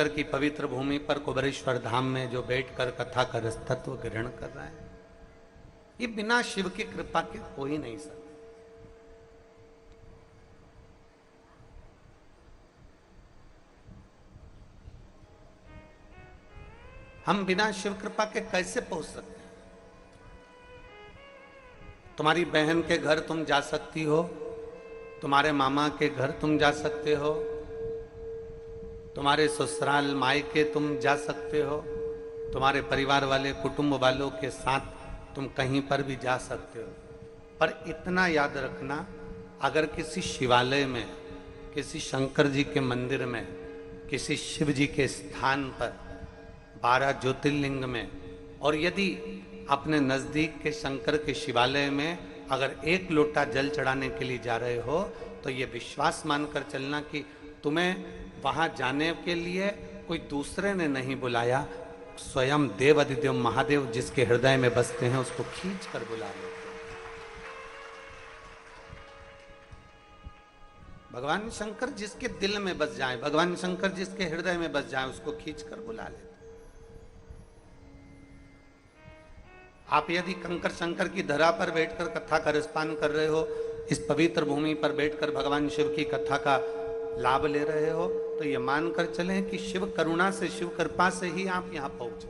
शंकर की पवित्र भूमि पर कुबेरेश्वर धाम में जो बैठकर कथा का रसतत्व ग्रहण कर रहा है, ये बिना शिव की कृपा के हो ही नहीं सकता। हम बिना शिव कृपा के कैसे पहुंच सकते हैं? तुम्हारी बहन के घर तुम जा सकती हो, तुम्हारे मामा के घर तुम जा सकते हो, तुम्हारे ससुराल मायके तुम जा सकते हो, तुम्हारे परिवार वाले कुटुंब वालों के साथ तुम कहीं पर भी जा सकते हो। पर इतना याद रखना, अगर किसी शिवालय में, किसी शंकर जी के मंदिर में, किसी शिव जी के स्थान पर 12 ज्योतिर्लिंग में, और यदि अपने नजदीक के शंकर के शिवालय में अगर 1 लोटा जल चढ़ाने के लिए जा रहे हो, तो ये विश्वास मानकर चलना कि तुम्हें वहां जाने के लिए कोई दूसरे ने नहीं बुलाया, स्वयं देव अधिदेव महादेव जिसके हृदय में बसते हैं उसको खींच कर बुला लेते हैं। भगवान शंकर जिसके दिल में बस जाए, भगवान शंकर जिसके हृदय में बस जाए, उसको खींच कर बुला लेते हैं। आप यदि कंकर शंकर की धरा पर बैठकर कथा का रसपान कर रहे हो, इस पवित्र भूमि पर बैठकर भगवान शिव की कथा का लाभ ले रहे हो, तो ये मानकर चलें कि शिव करुणा से, शिव कृपा से ही आप यहां पहुंचे।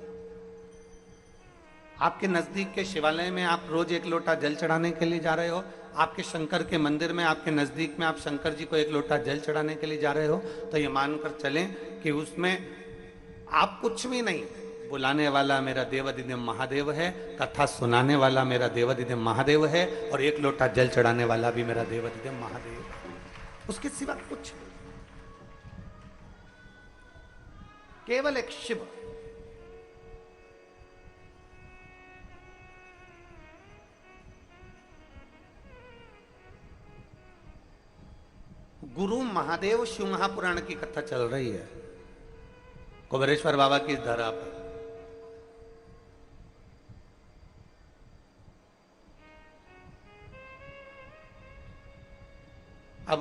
आपके नजदीक के शिवालय में आप रोज 1 लोटा जल चढ़ाने के लिए जा रहे हो, आपके शंकर के मंदिर में, आपके नजदीक में आप शंकर जी को 1 लोटा जल चढ़ाने के लिए जा रहे हो, तो ये मानकर चलें कि उसमें आप कुछ भी नहीं, बुलाने वाला मेरा देवाधिदेव महादेव है, कथा सुनाने वाला मेरा देवाधिदेव महादेव है, और 1 लोटा जल चढ़ाने वाला भी मेरा देवाधिदेव महादेव है। उसके सिवा कुछ नहीं, केवल एक शिव। गुरु महादेव शिव महापुराण की कथा चल रही है कुबेरेश्वर बाबा की धरा पर। अब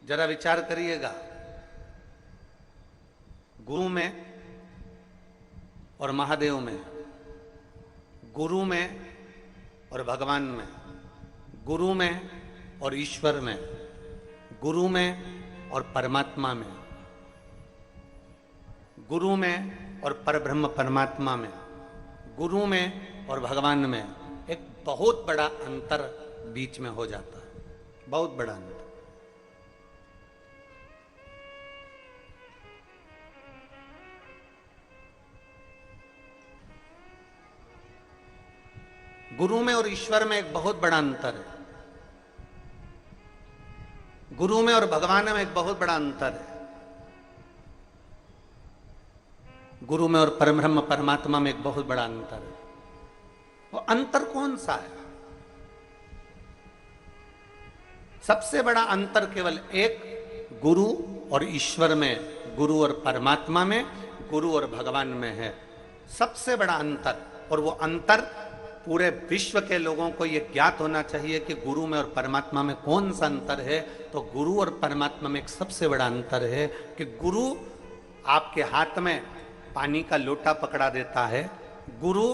जरा विचार करिएगा, गुरु में और महादेव में, गुरु में और भगवान में, गुरु में और ईश्वर में, गुरु में और परमात्मा में, गुरु में और परब्रह्म परमात्मा में, गुरु में और भगवान में एक बहुत बड़ा अंतर बीच में हो जाता है, बहुत बड़ा अंतर। गुरु में और ईश्वर में एक बहुत बड़ा अंतर है, गुरु में और भगवान में एक बहुत बड़ा अंतर है, गुरु में और परब्रह्म परमात्मा में एक बहुत बड़ा अंतर है। वो अंतर कौन सा है? सबसे बड़ा अंतर केवल एक, गुरु और ईश्वर में, गुरु और परमात्मा में, गुरु और भगवान में है सबसे बड़ा अंतर। और वो अंतर पूरे विश्व के लोगों को ये ज्ञात होना चाहिए कि गुरु में और परमात्मा में कौन सा अंतर है। तो गुरु और परमात्मा में एक सबसे बड़ा अंतर है कि गुरु आपके हाथ में पानी का लोटा पकड़ा देता है, गुरु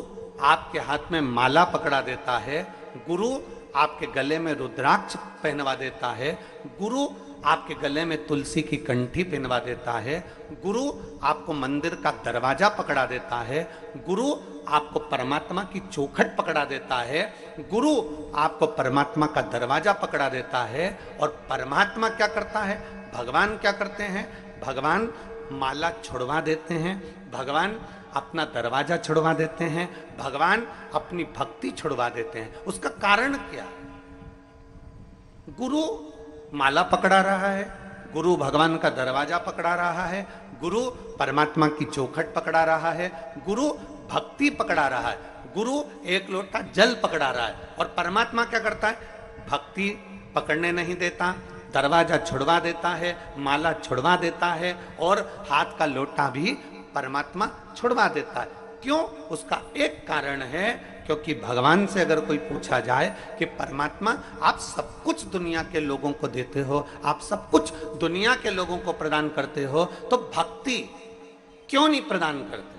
आपके हाथ में माला पकड़ा देता है, गुरु आपके गले में रुद्राक्ष पहनवा देता है, गुरु आपके गले में तुलसी की कंठी पहनवा देता है, गुरु आपको मंदिर का दरवाजा पकड़ा देता है, गुरु आपको परमात्मा की चौखट पकड़ा देता है, गुरु आपको परमात्मा का दरवाजा पकड़ा देता है। और परमात्मा क्या करता है, भगवान क्या करते हैं? भगवान माला छुड़वा देते हैं, भगवान अपना दरवाजा छुड़वा देते हैं, भगवान अपनी भक्ति छुड़वा देते हैं। उसका कारण क्या? गुरु माला पकड़ा रहा है, गुरु भगवान का दरवाजा पकड़ा रहा है, गुरु परमात्मा की चौखट पकड़ा रहा है, गुरु भक्ति पकड़ा रहा है, गुरु 1 लोटा जल पकड़ा रहा है। और परमात्मा क्या करता है? भक्ति पकड़ने नहीं देता, दरवाजा छुड़वा देता है, माला छुड़वा देता है, और हाथ का लोटा भी परमात्मा छुड़वा देता है। क्यों? उसका एक कारण है क्योंकि भगवान से अगर कोई पूछा जाए कि परमात्मा आप सब कुछ दुनिया के लोगों को देते हो, आप सब कुछ दुनिया के लोगों को प्रदान करते हो, तो भक्ति क्यों नहीं प्रदान करते?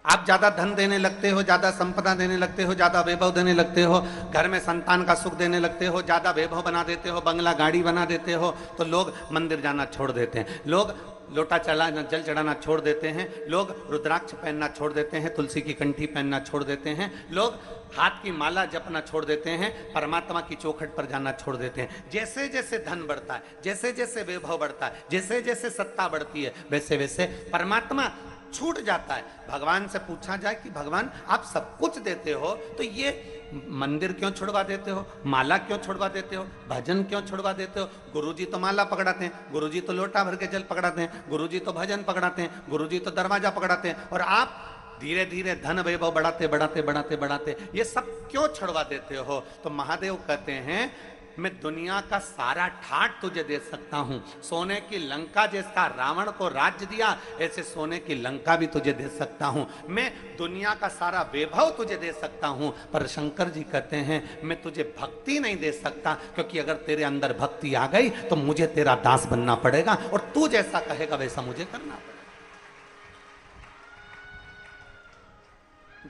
आप ज्यादा धन देने लगते हो, ज्यादा संपदा देने लगते हो, ज्यादा वैभव देने लगते हो, घर में संतान का सुख देने लगते हो, ज्यादा वैभव बना देते हो, बंगला गाड़ी बना देते हो, तो लोग मंदिर जाना छोड़ देते हैं, लोग लोटा चढ़ाना जल चढ़ाना छोड़ देते हैं, लोग रुद्राक्ष पहनना छोड़ देते हैं, तुलसी की कंठी पहनना छोड़ देते हैं, लोग हाथ की माला जपना छोड़ देते हैं, परमात्मा की चौखट पर जाना छोड़ देते हैं। जैसे जैसे धन बढ़ता है, जैसे जैसे वैभव बढ़ता है, जैसे जैसे सत्ता बढ़ती है, वैसे वैसे परमात्मा छूट जाता है। भगवान से पूछा जाए कि भगवान आप सब कुछ देते हो, तो ये मंदिर क्यों छुड़वा देते हो, माला क्यों छुड़वा देते हो, भजन क्यों छुड़वा देते हो? गुरुजी तो माला पकड़ाते हैं, गुरुजी तो लोटा भर के जल पकड़ाते हैं, गुरुजी तो भजन पकड़ाते हैं, गुरुजी तो दरवाजा पकड़ाते हैं, और आप धीरे धीरे धन वैभव बढ़ाते बढ़ाते बढ़ाते बढ़ाते ये सब क्यों छुड़वा देते हो? तो महादेव कहते हैं मैं दुनिया का सारा ठाट तुझे दे सकता हूं। सोने की लंका जैसा रावण को राज्य दिया, ऐसे सोने की लंका भी तुझे दे सकता हूं। मैं दुनिया का सारा वैभव तुझे दे सकता हूं, पर शंकर जी कहते हैं मैं तुझे भक्ति नहीं दे सकता, क्योंकि अगर तेरे अंदर भक्ति आ गई तो मुझे तेरा दास बनना पड़ेगा, और तू जैसा कहेगा वैसा मुझे करना पड़ेगा।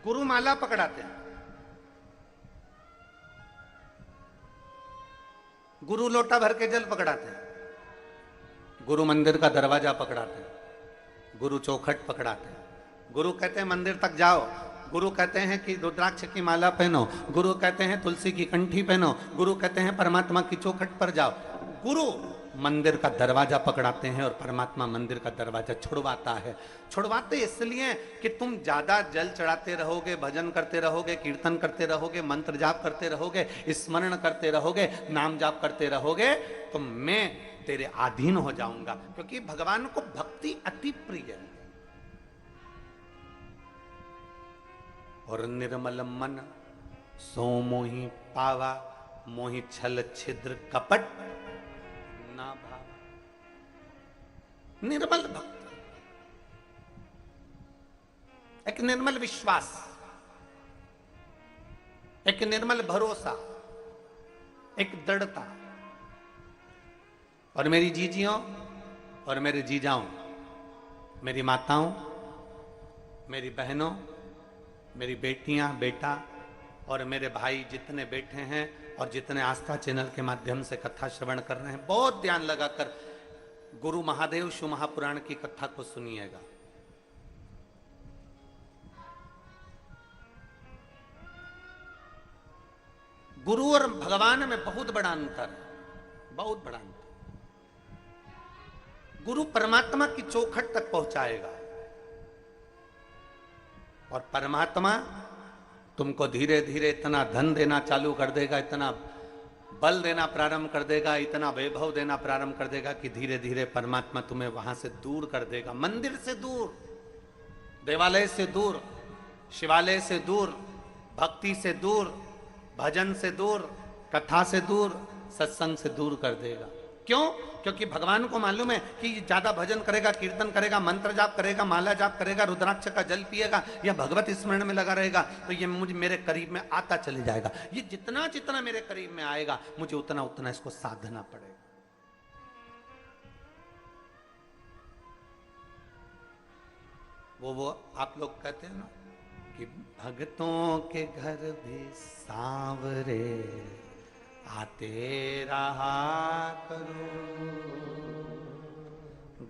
गुरु माला पकड़ाते हैं, गुरु लोटा भर के जल पकड़ाते हैं, गुरु मंदिर का दरवाजा पकड़ाते हैं, गुरु चौखट पकड़ाते हैं, गुरु कहते हैं मंदिर तक जाओ, गुरु कहते हैं कि रुद्राक्ष की माला पहनो, गुरु कहते हैं तुलसी की कंठी पहनो, गुरु कहते हैं परमात्मा की चौखट पर जाओ। गुरु मंदिर का दरवाजा पकड़ाते हैं और परमात्मा मंदिर का दरवाजा छुड़वाता है। छुड़वाते इसलिए कि तुम ज्यादा जल चढ़ाते रहोगे, भजन करते रहोगे, कीर्तन करते रहोगे, मंत्र जाप करते रहोगे, स्मरण करते रहोगे, नाम जाप करते रहोगे, तो मैं तेरे अधीन हो जाऊंगा, क्योंकि भगवान को भक्ति अति प्रिय है। और निर्मल मन सो मोहि पावा, मोहि छल छिद्र कपट ना भाव। निर्मल भक्ति, एक निर्मल विश्वास, एक निर्मल भरोसा, एक दृढ़ता। और मेरी जीजियों और मेरे जीजाओं, मेरी माताओं, मेरी बहनों, मेरी बेटियां, बेटा और मेरे भाई जितने बैठे हैं और जितने आस्था चैनल के माध्यम से कथा श्रवण कर रहे हैं, बहुत ध्यान लगाकर गुरु महादेव शिव महापुराण की कथा को सुनिएगा। गुरु और भगवान में बहुत बड़ा अंतर है, बहुत बड़ा अंतर। गुरु परमात्मा की चौखट तक पहुंचाएगा और परमात्मा तुमको धीरे धीरे इतना धन देना चालू कर देगा, इतना बल देना प्रारंभ कर देगा, इतना वैभव देना प्रारंभ कर देगा कि धीरे धीरे परमात्मा तुम्हें वहां से दूर कर देगा, मंदिर से दूर, देवालय से दूर, शिवालय से दूर, भक्ति से दूर, भजन से दूर, कथा से दूर, सत्संग से दूर कर देगा। क्यों? क्योंकि भगवान को मालूम है कि ज्यादा भजन करेगा, कीर्तन करेगा, मंत्र जाप करेगा, माला जाप करेगा, रुद्राक्ष का जल पिएगा या भगवत स्मरण में लगा रहेगा, तो ये मुझे मेरे करीब में आता चले जाएगा। ये जितना जितना मेरे करीब में आएगा, मुझे उतना उतना इसको साधना पड़ेगा। वो आप लोग कहते हैं ना कि भक्तों के घर भी सांवरे आते रहा करो,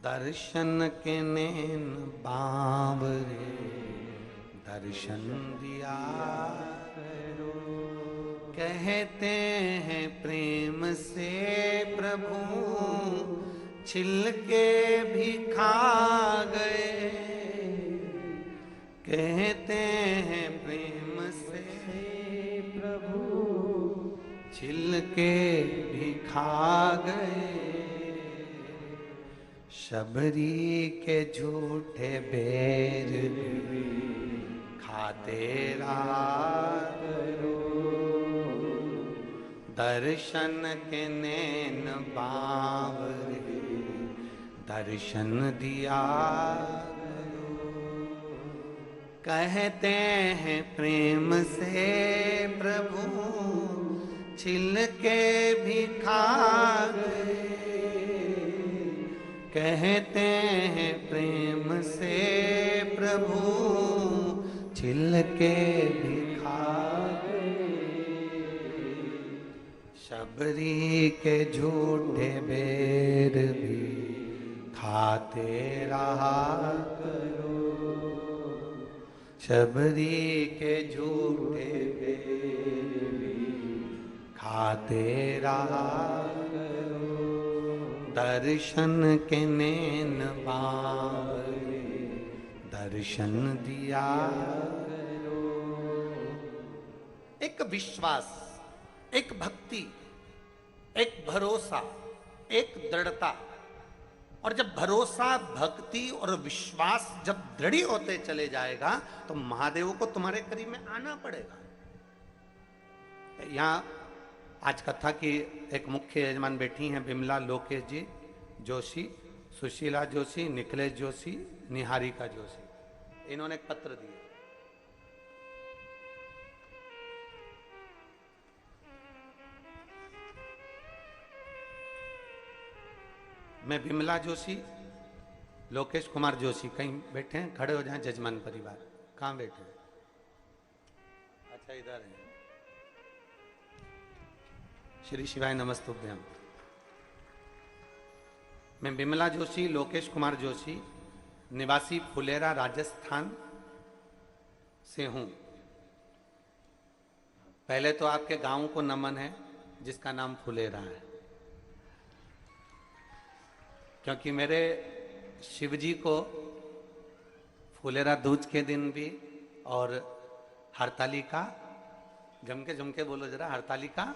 दर्शन के नैन बावरे दर्शन दिया करो। कहते हैं प्रेम से प्रभु छिलके भी खा गए, कहते हैं प्रेम से प्रभु छिलके भी खा गए, शबरी के झूठे बैर भी खाते रहा करो, दर्शन के नैन बावरे दर्शन दिया करो। कहते हैं प्रेम से प्रभु छिल के भी खा गए, कहते हैं प्रेम से प्रभु छिल के भी खा गए। शबरी के झूठे बेर भी खाते रहा करो, शबरी के झूठे बेर भी खाते रहा करो। दर्शन के नैन बावरे दर्शन दिया करो। एक विश्वास, एक भक्ति, एक भरोसा, एक दृढ़ता। और जब भरोसा, भक्ति और विश्वास जब दृढ़ होते चले जाएगा तो महादेव को तुम्हारे करीब में आना पड़ेगा। यहां आज कथा की एक मुख्य यजमान बैठी हैं विमला लोकेश जी जोशी, सुशीला जोशी, निखिलेश जोशी, निहारिका जोशी। इन्होंने एक पत्र दिया। मैं विमला जोशी, लोकेश कुमार जोशी कहीं बैठे हैं? खड़े हो जाएं जजमान परिवार। कहाँ बैठे हैं? अच्छा इधर है। श्री शिवाय नमस्तुभ्यम। मैं विमला जोशी, लोकेश कुमार जोशी, निवासी फुलेरा राजस्थान से हूं। पहले तो आपके गांव को नमन है जिसका नाम फुलेरा है, क्योंकि मेरे शिवजी को फुलेरा दूज के दिन भी और हरतालिका, जम के बोलो जरा, हरतालिका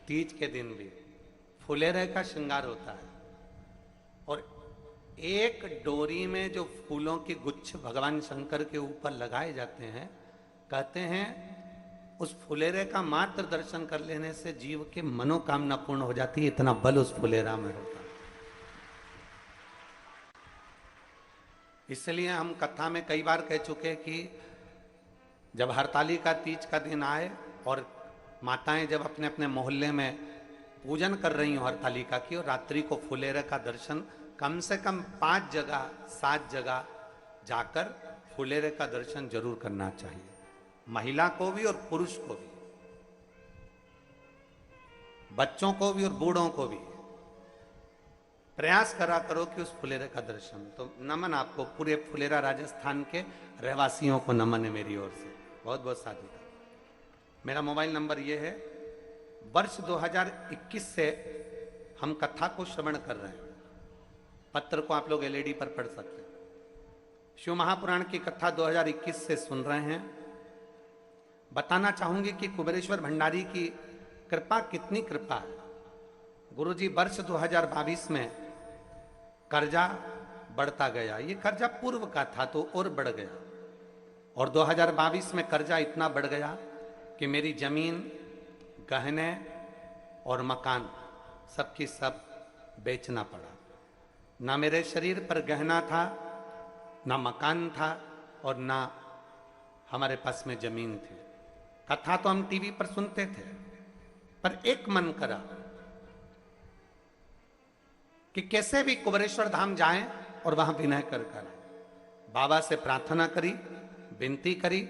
तीज के दिन भी फुलेरे का श्रृंगार होता है। और एक डोरी में जो फूलों की गुच्छ भगवान शंकर के ऊपर लगाए जाते हैं, कहते हैं उस फुलेरे का मात्र दर्शन कर लेने से जीव की मनोकामना पूर्ण हो जाती है। इतना बल उस फुलेरा में होता है। इसलिए हम कथा में कई बार कह चुके कि जब हरतालिका तीज का दिन आए और माताएं जब अपने अपने मोहल्ले में पूजन कर रही हो हरतालिका की, और रात्रि को फुलेरे का दर्शन कम से कम 5 जगह 7 जगह जाकर फुलेरे का दर्शन जरूर करना चाहिए, महिला को भी और पुरुष को भी, बच्चों को भी और बूढ़ों को भी। प्रयास करा करो कि उस फुलेरे का दर्शन। तो नमन आपको, पूरे फुलेरा राजस्थान के रहवासियों को नमन है मेरी ओर से, बहुत बहुत साधुवाद। मेरा मोबाइल नंबर ये है। वर्ष 2021 से हम कथा को श्रवण कर रहे हैं। पत्र को आप लोग एलईडी पर पढ़ सकते हैं। शिव महापुराण की कथा 2021 से सुन रहे हैं। बताना चाहूंगी कि कुबेरेश्वर भंडारी की कृपा कितनी कृपा है। गुरुजी वर्ष 2022 में कर्जा बढ़ता गया। ये कर्जा पूर्व का था तो और बढ़ गया, और 2022 में कर्जा इतना बढ़ गया कि मेरी जमीन, गहने और मकान सबकी सब बेचना पड़ा। ना मेरे शरीर पर गहना था, ना मकान था, और ना हमारे पास में जमीन थी। कथा तो हम टीवी पर सुनते थे, पर एक मन करा कि कैसे भी कुबेरेश्वर धाम जाएं और वहां विनय कर बाबा से प्रार्थना करी, विनती करी,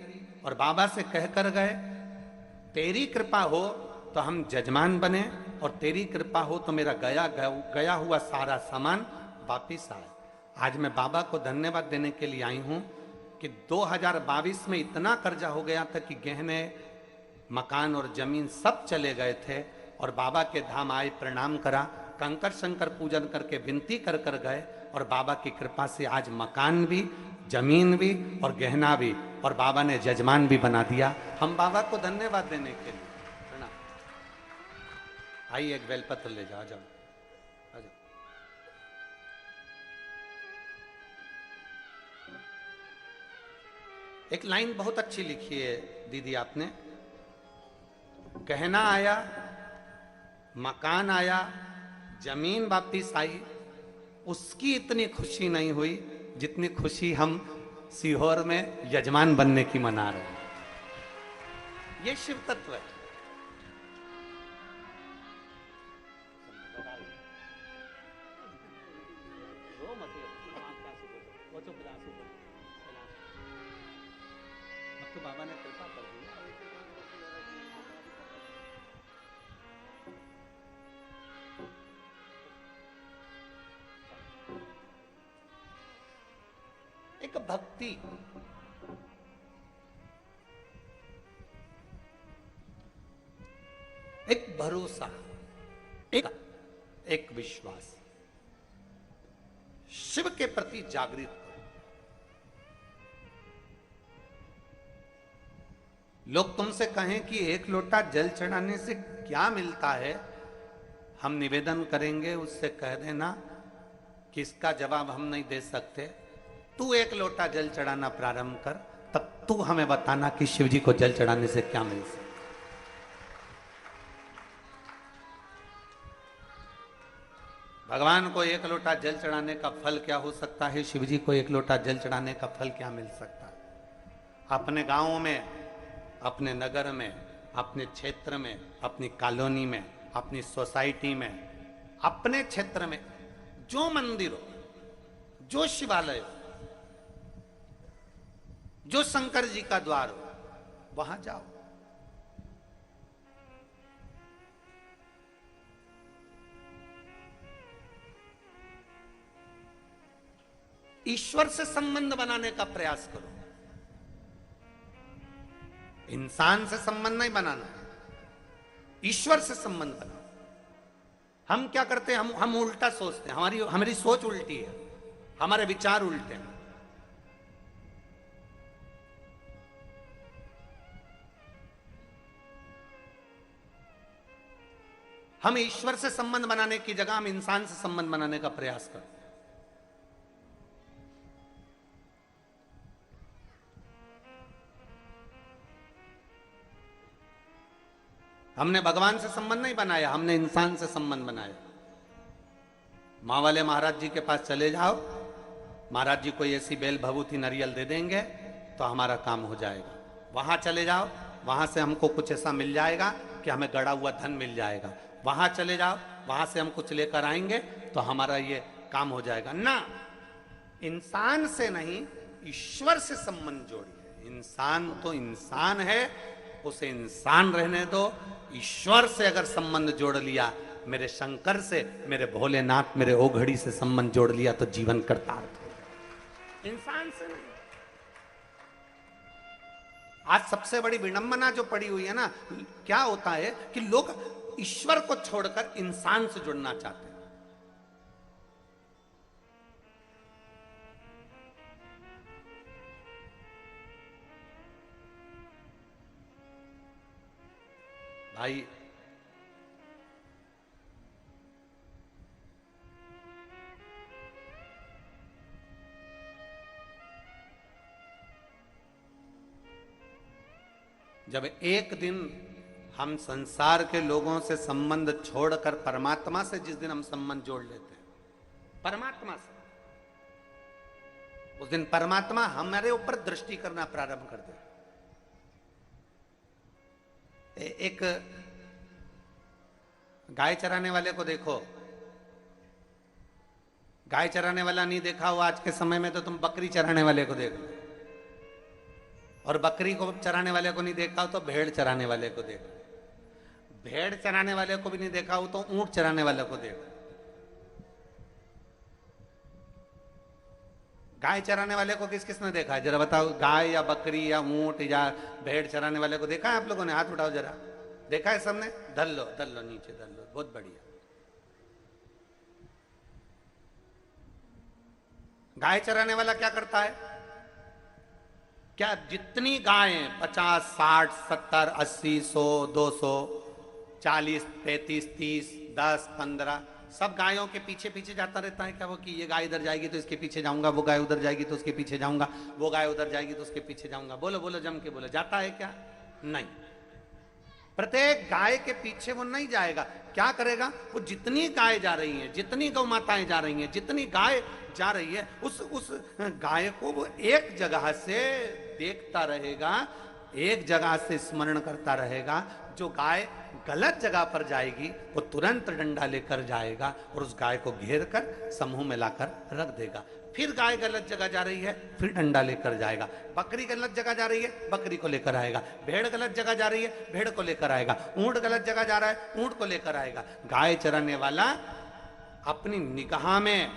और बाबा से कहकर गए तेरी कृपा हो तो हम जजमान बने, और तेरी कृपा हो तो मेरा गया हुआ सारा सामान वापिस आए। आज मैं बाबा को धन्यवाद देने के लिए आई हूं कि 2022 में इतना कर्जा हो गया था कि गहने, मकान और जमीन सब चले गए थे, और बाबा के धाम आए, प्रणाम करा, कंकर शंकर पूजन करके विनती कर कर गए, और बाबा की कृपा से आज मकान भी, जमीन भी और गहना भी, और बाबा ने जजमान भी बना दिया। हम बाबा को धन्यवाद देने के लिए प्रणाम। आइए एक बेलपत्र ले जाओ, आ जाओ। एक लाइन बहुत अच्छी लिखी है दीदी आपने। गहना आया, मकान आया, जमीन वापिस आई, उसकी इतनी खुशी नहीं हुई जितनी खुशी हम सीहोर में यजमान बनने की मना रहे हैं। ये शिव तत्व है। तो बाबा ने कृपा कर दी। एक भक्ति, एक भरोसा, एक विश्वास, शिव के प्रति जागृत करो। लोग तुमसे कहें कि एक लोटा जल चढ़ाने से क्या मिलता है, हम निवेदन करेंगे उससे कह देना कि इसका जवाब हम नहीं दे सकते, तू एक लोटा जल चढ़ाना प्रारंभ कर, तब तू हमें बताना कि शिव जी को जल चढ़ाने से क्या मिल सकता। भगवान को एक लोटा जल चढ़ाने का फल क्या हो सकता है, शिव जी को एक लोटा जल चढ़ाने का फल क्या मिल सकता है। अपने गांव में, अपने नगर में, अपने क्षेत्र में, अपनी कॉलोनी में, अपनी सोसाइटी में, अपने क्षेत्र में जो मंदिर हो, जो शिवालय हो, जो शंकर जी का द्वार हो, वहां जाओ। ईश्वर से संबंध बनाने का प्रयास करो। इंसान से संबंध नहीं बनाना, ईश्वर से संबंध बनाओ। हम क्या करते हैं, हम उल्टा सोचते हैं, हमारी सोच उल्टी है, हमारे विचार उल्टे हैं। हम ईश्वर से संबंध बनाने की जगह हम इंसान से संबंध बनाने का प्रयास करते हैं। हमने भगवान से संबंध नहीं बनाया, हमने इंसान से संबंध बनाया। माँ वाले महाराज जी के पास चले जाओ, महाराज जी कोई ऐसी बेल भभूति नारियल दे देंगे तो हमारा काम हो जाएगा। वहां चले जाओ, वहां से हमको कुछ ऐसा मिल जाएगा कि हमें गड़ा हुआ धन मिल जाएगा। वहां चले जाओ, वहां से हम कुछ लेकर आएंगे तो हमारा ये काम हो जाएगा। ना, इंसान से नहीं, ईश्वर से संबंध जोड़िए। इंसान तो इंसान है, उसे इंसान रहने दो। ईश्वर से अगर संबंध जोड़ लिया, मेरे शंकर से, मेरे भोलेनाथ, मेरे ओघड़ी से संबंध जोड़ लिया तो जीवन कृतार्थ हो गया। इंसान से नहीं। आज सबसे बड़ी विडंबना जो पड़ी हुई है ना, क्या होता है कि लोग ईश्वर को छोड़कर इंसान से जुड़ना चाहते हैं। भाई, जब एक दिन हम संसार के लोगों से संबंध छोड़कर परमात्मा से, जिस दिन हम संबंध जोड़ लेते हैं परमात्मा से, उस दिन परमात्मा हमारे ऊपर दृष्टि करना प्रारंभ कर दे। एक गाय चराने वाले को देखो, गाय चराने वाला नहीं देखा हो आज के समय में तो तुम बकरी चराने वाले को देख लो, और बकरी को चराने वाले को नहीं देखा हो तो भेड़ चराने वाले को देखो, भेड़ चराने वाले को भी नहीं देखा हो तो ऊंट चराने वाले को देखो। गाय चराने वाले को किस किसने देखा है, जरा बताओ। गाय या बकरी या ऊंट या भेड़ चराने वाले को देखा है आप लोगों ने? हाथ उठाओ जरा। देखा है सबने? धर लो नीचे, धर लो। बहुत बढ़िया। गाय चराने वाला क्या करता है? क्या जितनी गायें 50, 60, 70, 80, 100, 200, 40, 35, 30, 10, 15 सब गायों के पीछे पीछे जाता रहता है क्या वो, कि ये गाय इधर जाएगी तो इसके पीछे जाऊंगा, वो गाय उधर जाएगी तो उसके पीछे जाऊंगा, वो गाय उधर जाएगी तो उसके पीछे जाऊंगा? बोलो बोलो, जम के बोलो, जाता है क्या? नहीं। प्रत्येक गाय के पीछे वो नहीं जाएगा। क्या करेगा? वो जितनी गाय जा रही हैं, जितनी गौ माताएं जा रही हैं, जितनी गाय जा रही है, उस गाय को वो एक जगह से देखता रहेगा, एक जगह से स्मरण करता रहेगा। जो गाय गलत जगह पर जाएगी वो तुरंत डंडा लेकर जाएगा और उस गाय को घेर कर समूह में लाकर रख देगा। फिर गाय गलत जगह जा रही है, फिर डंडा लेकर जाएगा। बकरी गलत जगह जा रही है, बकरी को लेकर आएगा। भेड़ गलत जगह जा रही है, भेड़ को लेकर आएगा। ऊंट गलत जगह जा रहा है, ऊंट को लेकर आएगा। गाय चराने वाला अपनी निगाह में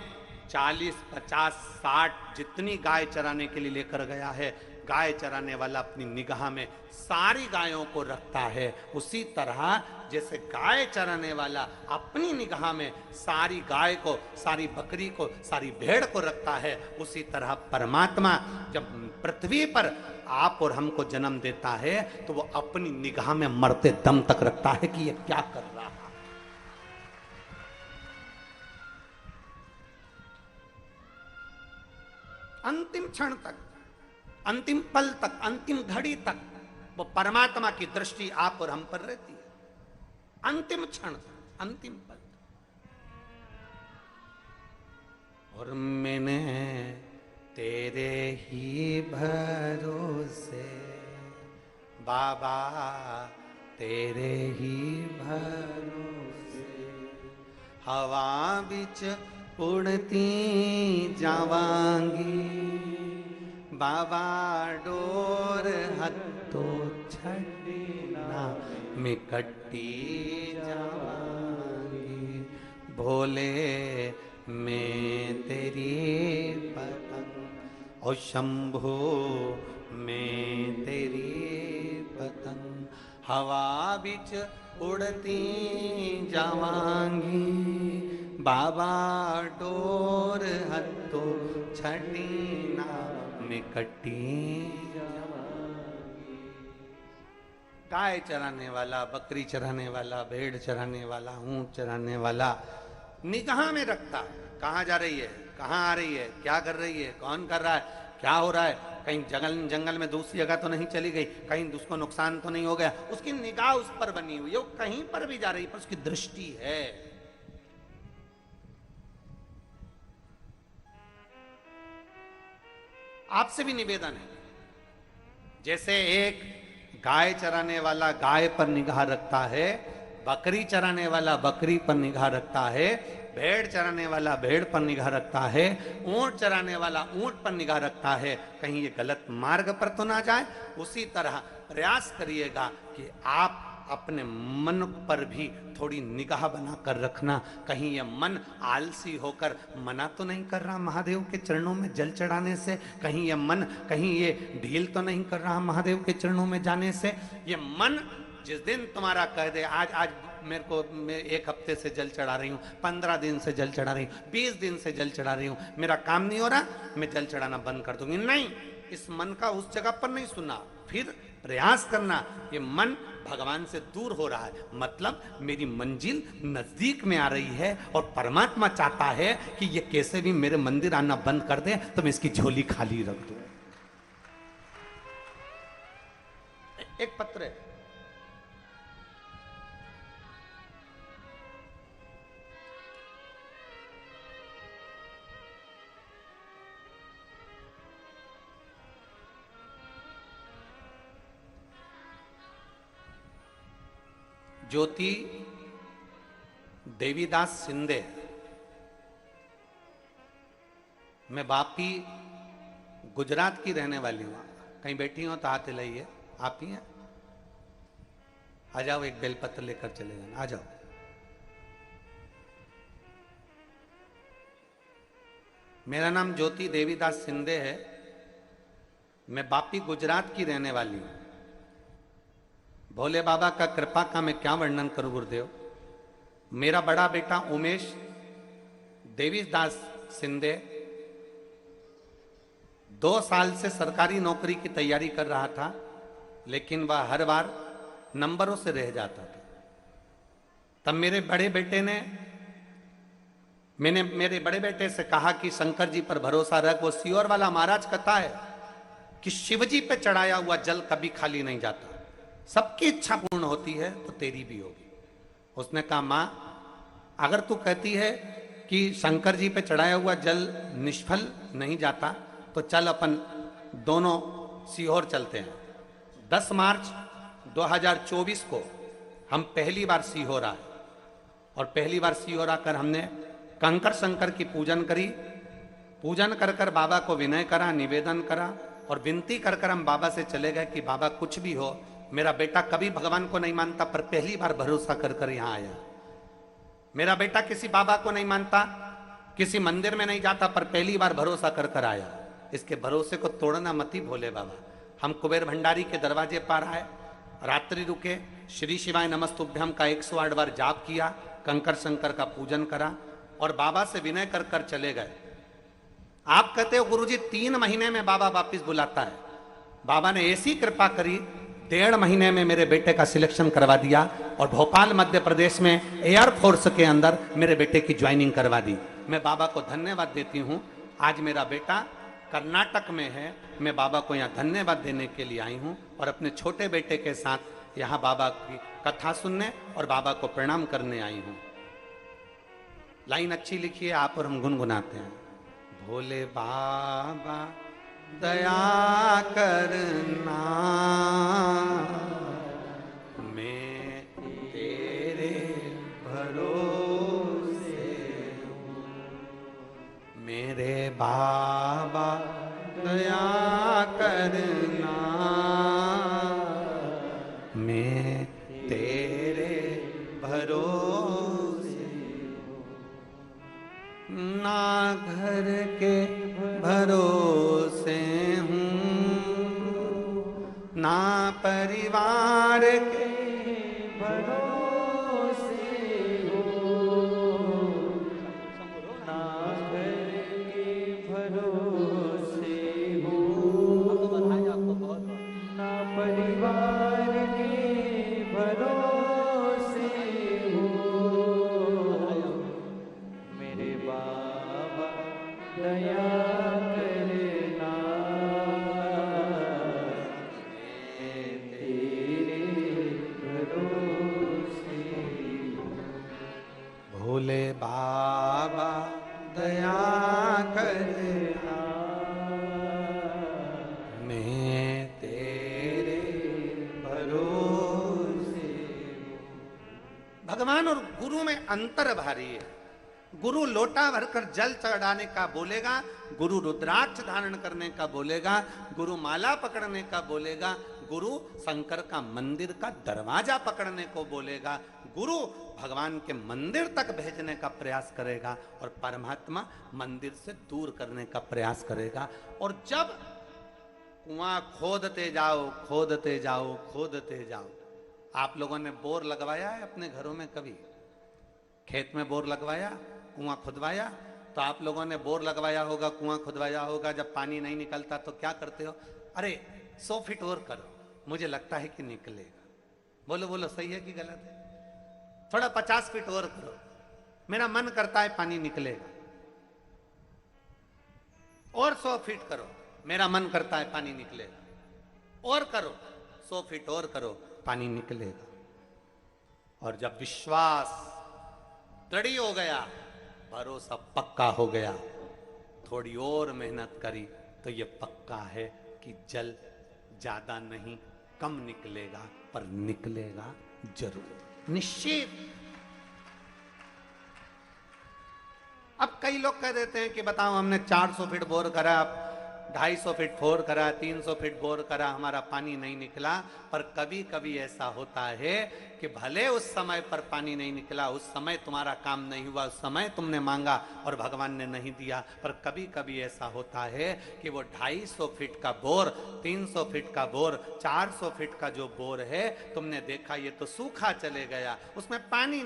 40, 50, 60 जितनी गाय चराने के लिए लेकर गया है, गाय चराने वाला अपनी निगाह में सारी गायों को रखता है। उसी तरह जैसे गाय चराने वाला अपनी निगाह में सारी गाय को, सारी बकरी को, सारी भेड़ को रखता है, उसी तरह परमात्मा जब पृथ्वी पर आप और हमको जन्म देता है तो वो अपनी निगाह में मरते दम तक रखता है कि ये क्या कर रहा है। अंतिम क्षण तक, अंतिम पल तक, अंतिम घड़ी तक वो परमात्मा की दृष्टि आप और हम पर रहती है। अंतिम क्षण तक, अंतिम पल तक। और मैंने तेरे ही भरोसे बाबा, तेरे ही भरोसे हवा बिच उड़ती जावांगी बाबा, डोर हत्तो छड़ना में कट्टी जावांगी। भोले मैं तेरी पतंग और शंभो मैं तेरी पतंग, हवा बिच उड़ती जावांगी बाबा, डोर हत्तो छड़ना में कट्टी जावांगी। गाय चराने वाला, बकरी चराने वाला, भेड़ चराने वाला, ऊंट चराने वाला निगाह में रखता है कहाँ जा रही है, कहाँ आ रही है, क्या कर रही है, कौन कर रहा है, क्या हो रहा है, कहीं जंगल में दूसरी जगह तो नहीं चली गई, कहीं उसको नुकसान तो नहीं हो गया। उसकी निगाह उस पर बनी हुई है, वो कहीं पर भी जा रही है पर उसकी दृष्टि है। आपसे भी निवेदन है, जैसे एक गाय चराने वाला गाय पर निगाह रखता है, बकरी चराने वाला बकरी पर निगाह रखता है, भेड़ चराने वाला भेड़ पर निगाह रखता है, ऊंट चराने वाला ऊंट पर निगाह रखता है, कहीं ये गलत मार्ग पर तो ना जाए। उसी तरह प्रयास करिएगा कि आप अपने मन पर भी थोड़ी निगाह बनाकर रखना, कहीं ये मन आलसी होकर मना तो नहीं कर रहा महादेव के चरणों में जल चढ़ाने से, कहीं ये मन कहीं ये ढील तो नहीं कर रहा महादेव के चरणों में जाने से। ये मन जिस दिन तुम्हारा कह दे आज मेरे को, मैं 1 हफ्ते से जल चढ़ा रही हूँ, 15 दिन से जल चढ़ा रही हूँ, 20 दिन से जल चढ़ा रही हूँ, मेरा काम नहीं हो रहा, मैं जल चढ़ाना बंद कर दूंगी, नहीं, इस मन का उस जगह पर नहीं सुनना। फिर प्रयास करना, ये मन भगवान से दूर हो रहा है, मतलब मेरी मंजिल नजदीक में आ रही है और परमात्मा चाहता है कि ये कैसे भी मेरे मंदिर आना बंद कर दे तो मैं इसकी झोली खाली रख दूं। एक पत्र है, ज्योति देवीदास सिंधे। मैं बापी गुजरात की रहने वाली हूँ, कहीं बैठी हो तो हाथ हिलाइए, आप ही हैं, आ जाओ, एक बेलपत्र लेकर चले जाना, आ जाओ। मेरा नाम ज्योति देवीदास सिंधे है, मैं बापी गुजरात की रहने वाली हूँ। भोले बाबा का कृपा का मैं क्या वर्णन करूं गुरुदेव। मेरा बड़ा बेटा उमेश देवीदास सिंधे 2 साल से सरकारी नौकरी की तैयारी कर रहा था, लेकिन वह हर बार नंबरों से रह जाता था। तब मेरे बड़े बेटे से कहा कि शंकर जी पर भरोसा रख, वो सियोर वाला महाराज कहता है कि शिवजी पे चढ़ाया हुआ जल कभी खाली नहीं जाता। सबकी इच्छा पूर्ण होती है तो तेरी भी होगी। उसने कहा मां, अगर तू कहती है कि शंकर जी पे चढ़ाया हुआ जल निष्फल नहीं जाता तो चल अपन दोनों सीहोर चलते हैं। 10 मार्च 2024 को हम पहली बार सीहोर आए और पहली बार सीहोर आकर हमने कंकर शंकर की पूजन करी। पूजन कर कर बाबा को विनय करा, निवेदन करा और विनती कर कर हम बाबा से चले गए कि बाबा कुछ भी हो, मेरा बेटा कभी भगवान को नहीं मानता पर पहली बार भरोसा कर कर यहां आया। मेरा बेटा किसी बाबा को नहीं मानता, किसी मंदिर में नहीं जाता पर पहली बार भरोसा कर कर आया। इसके भरोसे को तोड़ना मत ही भोले बाबा। हम कुबेर भंडारी के दरवाजे पर आए, रात्रि रुके, श्री शिवाय नमस्तुभ्यम का 108 बार जाप किया, कंकर शंकर का पूजन करा और बाबा से विनय कर कर चले गए। आप कहते हो गुरुजी 3 महीने में बाबा वापिस बुलाता है। बाबा ने ऐसी कृपा करी, 1.5 महीने में मेरे बेटे का सिलेक्शन करवा दिया और भोपाल मध्य प्रदेश में एयरफोर्स के अंदर मेरे बेटे की ज्वाइनिंग करवा दी। मैं बाबा को धन्यवाद देती हूँ। आज मेरा बेटा कर्नाटक में है। मैं बाबा को यहाँ धन्यवाद देने के लिए आई हूँ और अपने छोटे बेटे के साथ यहाँ बाबा की कथा सुनने और बाबा को प्रणाम करने आई हूँ। लाइन अच्छी लिखी है आप और हम गुनगुनाते हैं। भोले बाबा दया करना, मैं तेरे भरोसे हूँ। मेरे बाबा दया करना, मैं तेरे भरोसे हूँ। ना घर के भरोसे हूँ, ना परिवार के भरोसे हूँ, ना घर के भरोसे हूँ, ना परिवार के भरोसे हूँ। मेरे बाबा दया करना, मैं तेरे भरोसे हूँ। भोले बाबा दया करना, मैं तेरे भरोसे हूँ। भगवान और गुरु में अंतर भारी है। गुरु लोटा भरकर जल चढ़ाने का बोलेगा, गुरु रुद्राक्ष धारण करने का बोलेगा, गुरु माला पकड़ने का बोलेगा, गुरु शंकर का मंदिर का दरवाजा पकड़ने को बोलेगा, गुरु भगवान के मंदिर तक भेजने का प्रयास करेगा और परमात्मा मंदिर से दूर करने का प्रयास करेगा। और जब कुआं खोदते जाओ, खोदते जाओ, खोदते जाओ। आप लोगों ने बोर लगवाया है अपने घरों में? कभी खेत में बोर लगवाया, कुआं खुदवाया? तो आप लोगों ने बोर लगवाया होगा, कुआं खुदवाया होगा। जब पानी नहीं निकलता तो क्या करते हो? अरे 100 फीट और करो, मुझे लगता है कि निकलेगा। बोलो बोलो, सही है कि गलत है? थोड़ा 50 फीट और करो, मेरा मन करता है पानी निकलेगा। और 100 फीट करो, मेरा मन करता है पानी निकलेगा। और करो, 100 फीट और करो, पानी निकलेगा। और जब विश्वास दृढ़ हो गया, भरोसा पक्का हो गया, थोड़ी और मेहनत करी तो ये पक्का है कि जल ज्यादा नहीं कम निकलेगा, पर निकलेगा जरूर, निश्चित। अब कई लोग कह देते हैं कि बताओ हमने 400 फीट बोर करा, 250 फीट बोर करा, 300 फीट बोर करा, हमारा पानी नहीं निकला। पर कभी कभी ऐसा होता है कि भले उस समय पर पानी नहीं निकला, उस समय तुम्हारा काम नहीं हुआ, उस समय तुमने मांगा और भगवान ने नहीं दिया, पर कभी कभी ऐसा होता है कि वो 250 फीट का बोर, 300 फीट का बोर, 400 फीट का जो बोर है, तुमने देखा ये तो सूखा चले गया, उसमें पानी